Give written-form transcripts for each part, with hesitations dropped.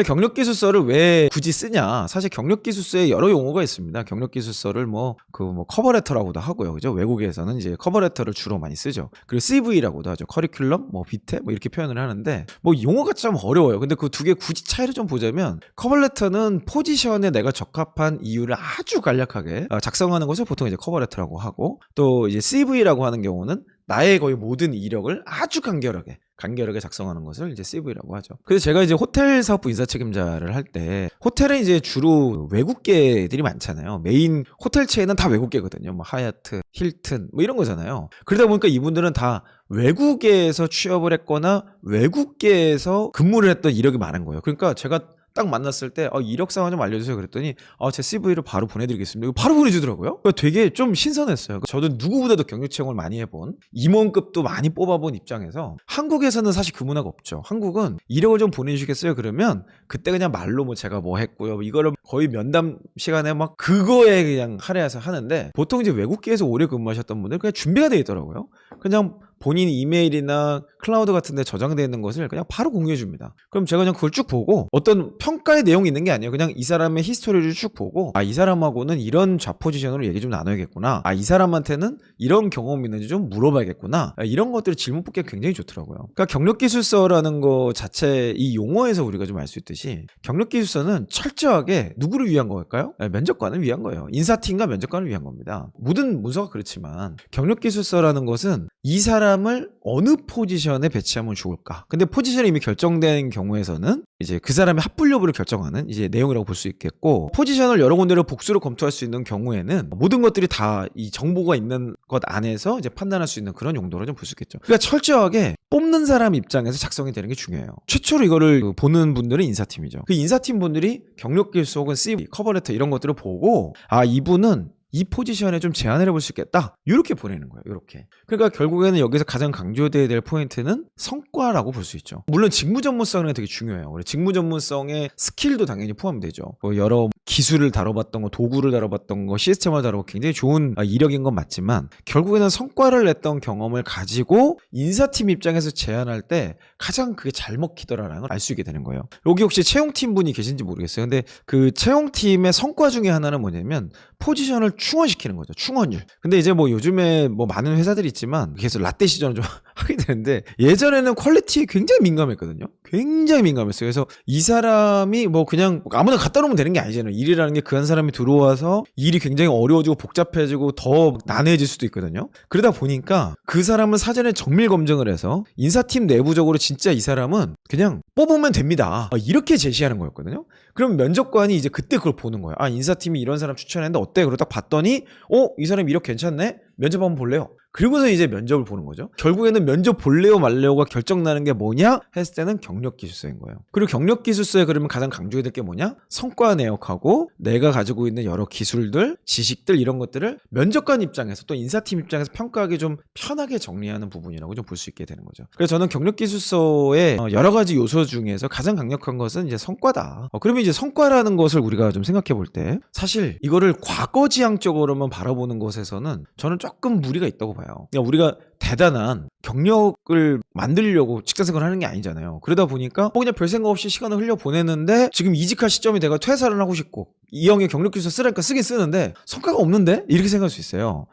경력기술서를 왜 굳이 쓰냐? 사실 경력기술서에 여러 용어가 있습니다. 경력기술서를 커버레터라고도 하고요. 그죠? 외국에서는 이제 커버레터를 주로 많이 쓰죠. 그리고 CV라고도 하죠. 커리큘럼, 비테, 이렇게 표현을 하는데, 용어가 좀 어려워요. 근데 그 두 개 굳이 차이를 좀 보자면, 커버레터는 포지션에 내가 적합한 이유를 아주 간략하게 작성하는 것을 보통 이제 커버레터라고 하고, 또 이제 CV라고 하는 경우는 나의 거의 모든 이력을 아주 간결하게 작성하는 것을 이제 CV라고 하죠. 그래서 제가 이제 호텔 사업부 인사 책임자를 할 때, 호텔은 이제 주로 외국계들이 많잖아요. 메인 호텔 체인은 다 외국계거든요. 하얏트, 힐튼 이런 거잖아요. 그러다 보니까 이분들은 다 외국에서 취업을 했거나 외국계에서 근무를 했던 이력이 많은 거예요. 그러니까 제가 딱 만났을 때 이력 상황 좀 알려주세요 그랬더니 제 CV를 바로 보내드리겠습니다. 바로 보내주더라고요. 되게 좀 신선했어요. 저도 누구보다도 경력 채용을 많이 해본, 임원급도 많이 뽑아본 입장에서, 한국에서는 사실 그 문화가 없죠. 한국은 이력을 좀 보내주시겠어요 그러면 그때 그냥 말로 제가 했고요, 이거를 거의 면담 시간에 그거에 그냥 할애해서 하는데, 보통 이제 외국계에서 오래 근무하셨던 분들은 그냥 준비가 되어 있더라고요. 그냥 본인 이메일이나 클라우드 같은 데 저장되어 있는 것을 그냥 바로 공유해 줍니다. 그럼 제가 그냥 그걸 쭉 보고, 어떤 평가의 내용이 있는 게 아니에요. 그냥 이 사람의 히스토리를 쭉 보고, 이 사람하고는 이런 좌 포지션으로 얘기 좀 나눠야겠구나, 이 사람한테는 이런 경험이 있는지 좀 물어봐야겠구나, 이런 것들을 질문 뽑기가 굉장히 좋더라고요. 그러니까 경력기술서라는 거 자체, 이 용어에서 우리가 좀 알 수 있듯이, 경력기술서는 철저하게 누구를 위한 걸까요? 면접관을 위한 거예요. 인사팀과 면접관을 위한 겁니다. 모든 문서가 그렇지만 경력기술서라는 것은 이 사람을 어느 포지션에 배치하면 좋을까? 근데 포지션이 이미 결정된 경우에서는 이제 그 사람의 합불 여부를 결정하는 이제 내용이라고 볼 수 있겠고, 포지션을 여러 군데로 복수로 검토할 수 있는 경우에는 모든 것들이 다 이 정보가 있는 것 안에서 이제 판단할 수 있는 그런 용도로 좀 볼 수 있겠죠. 그러니까 철저하게 뽑는 사람 입장에서 작성이 되는 게 중요해요. 최초로 이거를 보는 분들은 인사팀이죠. 그 인사팀 분들이 경력기술서 혹은 CV, 커버레터 이런 것들을 보고, 이분은 이 포지션에 좀 제안을 해볼 수 있겠다, 이렇게 보내는 거예요. 이렇게. 그러니까 결국에는 여기서 가장 강조돼야 될 포인트는 성과라고 볼 수 있죠. 물론 직무 전문성은 되게 중요해요. 직무 전문성의 스킬도 당연히 포함되죠. 여러 기술을 다뤄봤던 거, 도구를 다뤄봤던 거, 시스템을 다뤄봤고 굉장히 좋은 이력인 건 맞지만, 결국에는 성과를 냈던 경험을 가지고 인사팀 입장에서 제안할 때 가장 그게 잘 먹히더라라는 걸 알 수 있게 되는 거예요. 여기 혹시 채용팀 분이 계신지 모르겠어요. 근데 그 채용팀의 성과 중에 하나는 뭐냐면 포지션을 충원시키는 거죠. 충원율. 근데 이제 요즘에 많은 회사들이 있지만 계속 라떼 시전을 좀 하게 되는데, 예전에는 퀄리티에 굉장히 민감했거든요. 굉장히 민감했어요. 그래서 이 사람이 그냥 아무나 갖다 놓으면 되는 게 아니잖아요. 일이라는 게 그 한 사람이 들어와서 일이 굉장히 어려워지고 복잡해지고 더 난해해질 수도 있거든요. 그러다 보니까 그 사람은 사전에 정밀 검증을 해서 인사팀 내부적으로 진짜 이 사람은 그냥 뽑으면 됩니다, 이렇게 제시하는 거였거든요. 그럼 면접관이 이제 그때 그걸 보는 거예요. 인사팀이 이런 사람 추천했는데 어때? 그러고 딱 봤더니 이 사람 이력 괜찮네? 면접 한번 볼래요? 그리고서 이제 면접을 보는 거죠. 결국에는 면접 볼래요 말래요가 결정나는 게 뭐냐 했을 때는 경력기술서인 거예요. 그리고 경력기술서에 그러면 가장 강조해야 될 게 뭐냐? 성과 내역하고 내가 가지고 있는 여러 기술들, 지식들, 이런 것들을 면접관 입장에서 또 인사팀 입장에서 평가하기 좀 편하게 정리하는 부분이라고 좀 볼 수 있게 되는 거죠. 그래서 저는 경력기술서의 여러 가지 요소 중에서 가장 강력한 것은 이제 성과다. 그러면 이제 성과라는 것을 우리가 좀 생각해 볼 때, 사실 이거를 과거지향적으로만 바라보는 것에서는 저는 조금 무리가 있다고 봐요. 그러니까 우리가 대단한 경력을 만들려고 직장생활을 하는 게 아니잖아요. 그러다 보니까 그냥 별 생각 없이 시간을 흘려보내는데, 지금 이직할 시점이 돼가 퇴사를 하고 싶고 이 형의 경력기술서 쓰라니까 쓰긴 쓰는데 성과가 없는데? 이렇게 생각할 수 있어요.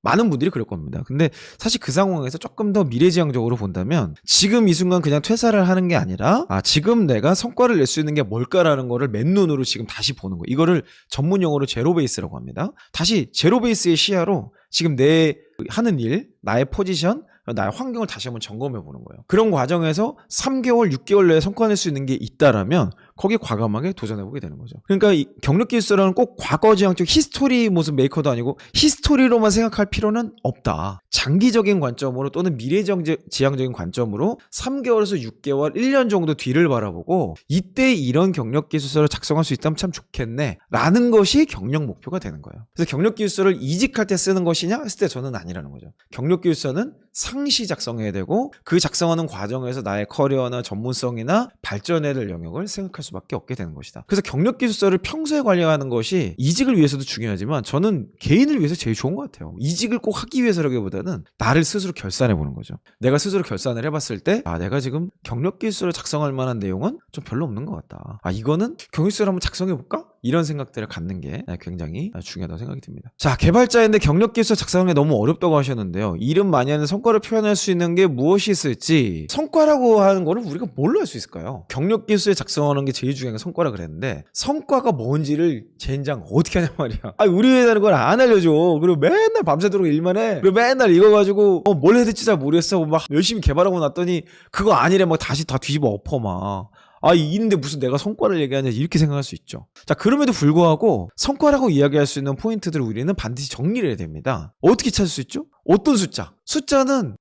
많은 분들이 그럴 겁니다. 근데 사실 그 상황에서 조금 더 미래지향적으로 본다면, 지금 이 순간 그냥 퇴사를 하는 게 아니라 지금 내가 성과를 낼 수 있는 게 뭘까라는 거를 맨눈으로 지금 다시 보는 거예요. 이거를 전문 용어로 제로베이스라고 합니다. 다시 제로베이스의 시야로 지금 내 하는 일, 나의 포지션, 나의 환경을 다시 한번 점검해 보는 거예요. 그런 과정에서 3개월, 6개월 내에 성과 낼 수 있는 게 있다라면 거기에 과감하게 도전해보게 되는 거죠. 그러니까 이 경력기술서라는 꼭 과거지향적 히스토리 모습 메이커도 아니고 히스토리로만 생각할 필요는 없다. 장기적인 관점으로 또는 미래지향적인 관점으로 3개월에서 6개월, 1년 정도 뒤를 바라보고 이때 이런 경력기술서를 작성할 수 있다면 참 좋겠네 라는 것이 경력 목표가 되는 거예요. 그래서 경력기술서를 이직할 때 쓰는 것이냐 했을 때 저는 아니라는 거죠. 경력기술서는 상시 작성해야 되고 그 작성하는 과정에서 나의 커리어나 전문성이나 발전해야 될 영역을 생각할 수밖에 없게 되는 것이다. 그래서 경력기술서를 평소에 관리하는 것이 이직을 위해서도 중요하지만 저는 개인을 위해서 제일 좋은 것 같아요. 이직을 꼭 하기 위해서라기보다는 나를 스스로 결산해보는 거죠. 내가 스스로 결산을 해봤을 때 내가 지금 경력기술서를 작성할 만한 내용은 좀 별로 없는 것 같다. 이거는 경력기술서를 한번 작성해볼까? 이런 생각들을 갖는 게 굉장히 중요하다고 생각이 듭니다. 자, 개발자인데 경력기술서 작성하는 게 너무 어렵다고 하셨는데요. 이름 많이 하는 성과를 표현할 수 있는 게 무엇이 있을지, 성과라고 하는 거는 우리가 뭘로 할 수 있을까요? 경력기술서에 작성하는 게 제일 중요한 게 성과라 그랬는데 성과가 뭔지를 젠장 어떻게 하냐 말이야. 우리 회사는 그걸 안 알려줘. 그리고 맨날 밤새도록 일만 해. 그리고 맨날 이거 가지고 뭘 해야 될지 잘 모르겠어. 막 열심히 개발하고 났더니 그거 아니래. 막 다시 다 뒤집어 엎어 막. 있는데 무슨 내가 성과를 얘기하냐 이렇게 생각할 수 있죠. 자, 그럼에도 불구하고 성과라고 이야기할 수 있는 포인트들을 우리는 반드시 정리를 해야 됩니다. 어떻게 찾을 수 있죠? 어떤 숫자? 숫자는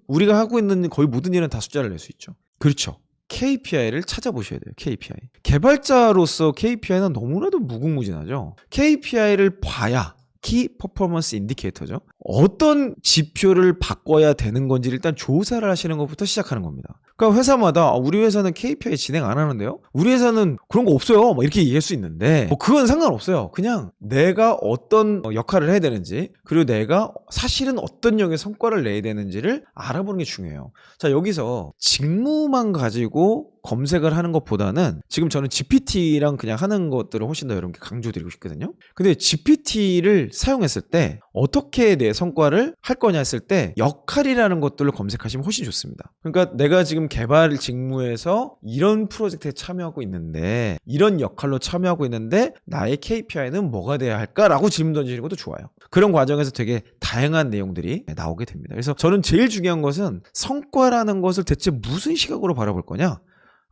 우리가 하고 있는 거의 모든 일은 다 숫자를 낼 수 있죠. 그렇죠. KPI를 찾아보셔야 돼요. KPI. 개발자로서 KPI는 너무나도 무궁무진하죠. KPI를 봐야 키 퍼포먼스 인디케이터죠. 어떤 지표를 바꿔야 되는 건지 일단 조사를 하시는 것부터 시작하는 겁니다. 그러니까 회사마다 우리 회사는 KPI 진행 안 하는데요? 우리 회사는 그런 거 없어요. 뭐 이렇게 얘기할 수 있는데 그건 상관없어요. 그냥 내가 어떤 역할을 해야 되는지 그리고 내가 사실은 어떤 영역의 성과를 내야 되는지를 알아보는 게 중요해요. 자, 여기서 직무만 가지고 검색을 하는 것보다는 지금 저는 GPT랑 그냥 하는 것들을 훨씬 더 여러분께 강조드리고 싶거든요. 근데 GPT를 사용했을 때 어떻게 내 성과를 할 거냐 했을 때 역할이라는 것들을 검색하시면 훨씬 좋습니다. 그러니까 내가 지금 개발 직무에서 이런 프로젝트에 참여하고 있는데 이런 역할로 참여하고 있는데 나의 KPI는 뭐가 돼야 할까라고 질문 던지는 것도 좋아요. 그런 과정에서 되게 다양한 내용들이 나오게 됩니다. 그래서 저는 제일 중요한 것은 성과라는 것을 대체 무슨 시각으로 바라볼 거냐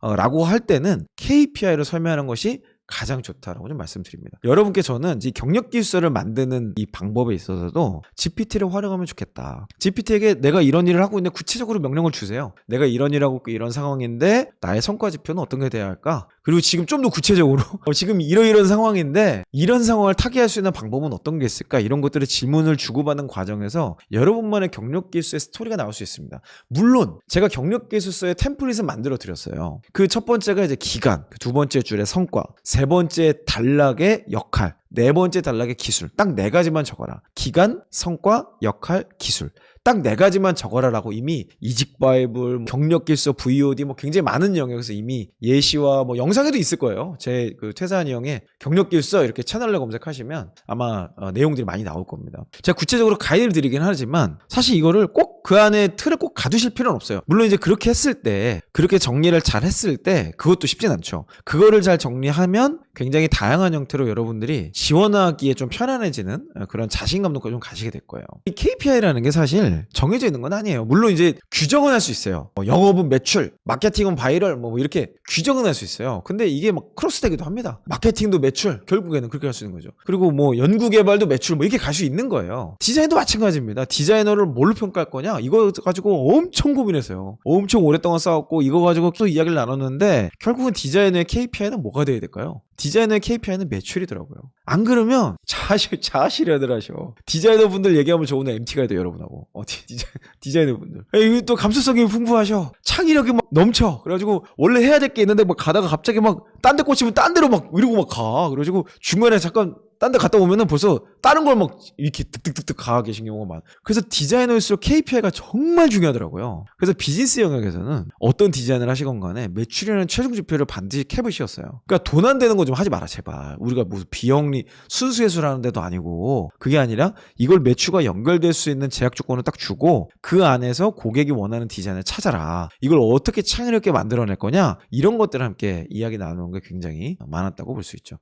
라고 할 때는 KPI로 설명하는 것이 가장 좋다라고 좀 말씀드립니다. 여러분께 저는 이 경력기술서를 만드는 이 방법에 있어서도 GPT를 활용하면 좋겠다. GPT에게 내가 이런 일을 하고 있는데 구체적으로 명령을 주세요. 내가 이런 일을 하고 있고 이런 상황인데 나의 성과 지표는 어떤 게 돼야 할까? 그리고 지금 좀 더 구체적으로 지금 이런 상황인데 이런 상황을 타개할 수 있는 방법은 어떤 게 있을까? 이런 것들의 질문을 주고받는 과정에서 여러분만의 경력기술서의 스토리가 나올 수 있습니다. 물론 제가 경력기술서의 템플릿을 만들어 드렸어요. 그 첫 번째가 이제 기간, 두 번째 줄에 성과, 세 번째 단락의 역할, 네 번째 단락의 기술. 딱 네 가지만 적어라. 기간, 성과, 역할, 기술. 딱 네 가지만 적어라라고 이미 이직바이블, 경력기술서, VOD 굉장히 많은 영역에서 이미 예시와 영상에도 있을 거예요. 제 그 퇴사한 형의 경력기술서 이렇게 채널을 검색하시면 아마 내용들이 많이 나올 겁니다. 제가 구체적으로 가이드를 드리긴 하지만 사실 이거를 꼭 그 안에 틀을 꼭 가두실 필요는 없어요. 물론 이제 그렇게 했을 때, 그렇게 정리를 잘 했을 때 그것도 쉽진 않죠. 그거를 잘 정리하면 굉장히 다양한 형태로 여러분들이 지원하기에 좀 편안해지는 그런 자신감도 좀 가시게 될 거예요. 이 KPI라는 게 사실 정해져 있는 건 아니에요. 물론 이제 규정은 할 수 있어요. 영업은 매출, 마케팅은 바이럴, 이렇게 규정은 할 수 있어요. 근데 이게 크로스되기도 합니다. 마케팅도 매출, 결국에는 그렇게 할 수 있는 거죠. 그리고 연구개발도 매출, 이렇게 갈 수 있는 거예요. 디자인도 마찬가지입니다. 디자이너를 뭘로 평가할 거냐? 이거 가지고 엄청 고민했어요. 엄청 오랫동안 싸웠고 이거 가지고 또 이야기를 나눴는데 결국은 디자이너의 KPI는 뭐가 돼야 될까요? 디자이너의 KPI는 매출이더라고요. 안 그러면 자아실현을 하셔. 디자이너 분들 얘기하면 저 오늘 MT 가야 돼요, 여러분하고. 디자이너 분들. 이거 또 감수성이 풍부하셔. 창의력이 넘쳐. 그래가지고 원래 해야 될 게 있는데 가다가 갑자기 딴 데 꽂히면 딴 데로 이러고 가. 그래가지고 중간에 잠깐 딴 데 갔다 오면은 벌써 다른 걸 이렇게 득득득득 가 계신 경우가 많아. 그래서 디자이너일수록 KPI가 정말 중요하더라고요. 그래서 비즈니스 영역에서는 어떤 디자인을 하시건 간에 매출이라는 최종 지표를 반드시 캡으셨어요. 그러니까 돈 안 되는 거 좀 하지 마라, 제발. 우리가 무슨 비영리 순수예술하는 데도 아니고 그게 아니라 이걸 매출과 연결될 수 있는 제약 조건을 딱 주고 그 안에서 고객이 원하는 디자인을 찾아라. 이걸 어떻게 창의력 있게 만들어낼 거냐? 이런 것들을 함께 이야기 나누는 게 굉장히 많았다고 볼 수 있죠.